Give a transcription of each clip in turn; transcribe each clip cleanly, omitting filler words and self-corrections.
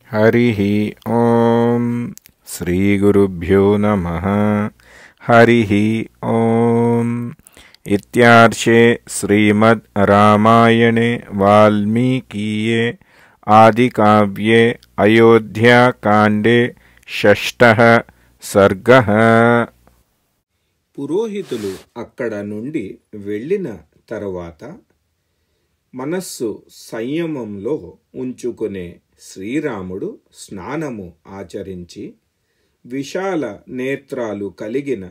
हरिः ॐ श्रीगुरुभ्यो नमः। हरिः ॐ इत्यार्षे श्रीमद् रामायणे वाल्मीकीये आदिकाव्ये अयोध्याकाण्डे షష్ఠః సర్గః। పురోహితులు అక్కడ నుండి వెళ్ళిన తరువాత మనస్సు సంయమంలో ఉంచుకునే శ్రీరాముడు స్నానము ఆచరించి విశాల నేత్రాలు కలిగిన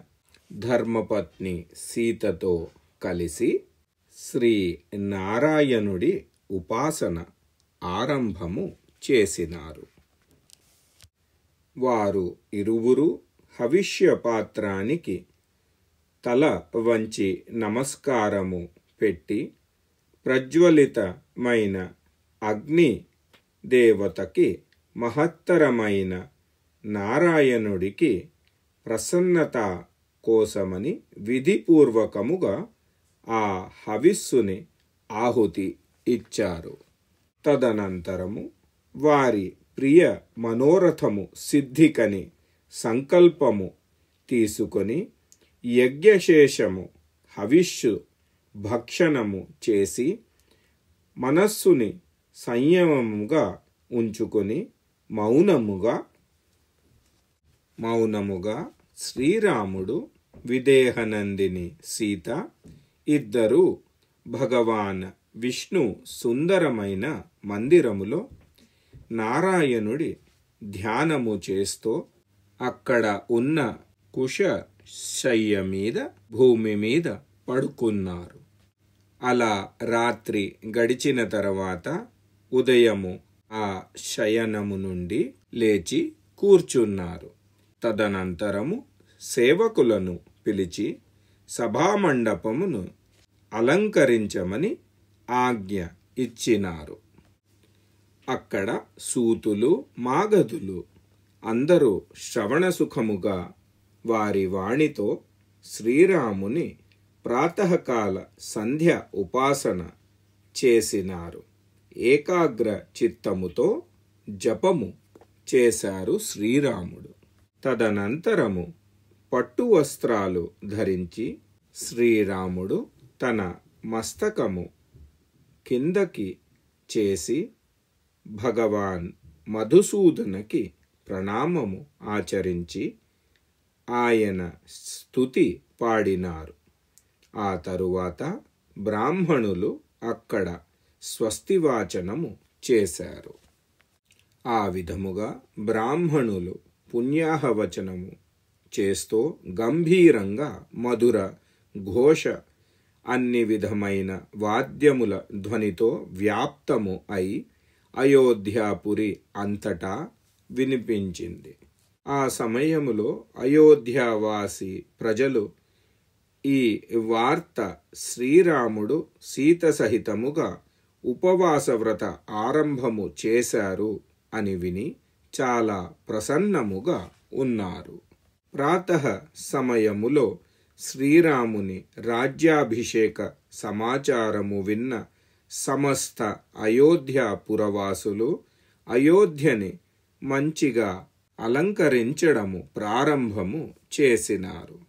ధర్మపత్ని సీతతో కలిసి శ్రీ నారాయణుడి ఉపాసన ఆరంభము చేసినారు. వారు ఇరువురు హవిష్యపాత్రానికి తల వంచి నమస్కారము పెట్టి ప్రజ్వలితమైన అగ్ని దేవతకి మహత్తరమైన నారాయణుడికి ప్రసన్నత కోసమని విధిపూర్వకముగా ఆ హవిస్సుని ఆహుతి ఇచ్చారు. తదనంతరము వారి ప్రియ మనోరథము సిద్ధికని సంకల్పము తీసుకొని యజ్ఞశేషము హవిష్యు భక్షణము చేసి మనస్సుని సంయమముగా ఉంచుకొని మౌనముగా శ్రీరాముడు, విదేహనందిని సీత ఇద్దరూ భగవాన్ విష్ణు సుందరమైన మందిరములో నారాయణుడి ధ్యానము చేస్తూ అక్కడ ఉన్న కుశశయ్య మీద భూమి మీద పడుకున్నారు. అలా రాత్రి గడిచిన తర్వాత ఉదయము ఆ శయనము నుండి లేచి కూర్చున్నారు. తదనంతరము సేవకులను పిలిచి సభామండపమును అలంకరించమని ఆజ్ఞ ఇచ్చినారు. అక్కడ సూతులు, మాగధులు అందరూ శ్రవణసుఖముగా వారి వాణితో శ్రీరాముని ప్రాతకాల సంధ్య ఉపాసన చేసినారు. ఏకాగ్ర చిత్తముతో జపము చేశారు శ్రీరాముడు. తదనంతరము పట్టు వస్త్రాలు ధరించి శ్రీరాముడు తన మస్తకము కిందకి చేసి భగవాన్ మధుసూదనకి ప్రణామము ఆచరించి ఆయన స్తుతి పాడినారు. ఆ తరువాత బ్రాహ్మణులు అక్కడ స్వస్తివాచనము చేశారు. ఆ విధముగా బ్రాహ్మణులు పుణ్యాహవచనము చేస్తూ గంభీరంగా మధుర ఘోష అన్ని విధమైన వాద్యముల ధ్వనితో వ్యాప్తము అయి అయోధ్యాపురి అంతటా వినిపించింది. ఆ సమయములో అయోధ్యావాసి ప్రజలు ఈ వార్త శ్రీరాముడు సీత సహితముగా ఉపవాస వ్రత ఆరంభము చేశారు అని విని చాలా ప్రసన్నముగా ఉన్నారు. ప్రాతః సమయములో శ్రీరాముని రాజ్యాభిషేక సమాచారము విన్న సమస్త అయోధ్యాపురవాసులు అయోధ్యని మంచిగా అలంకరించడము ప్రారంభము చేసినారు.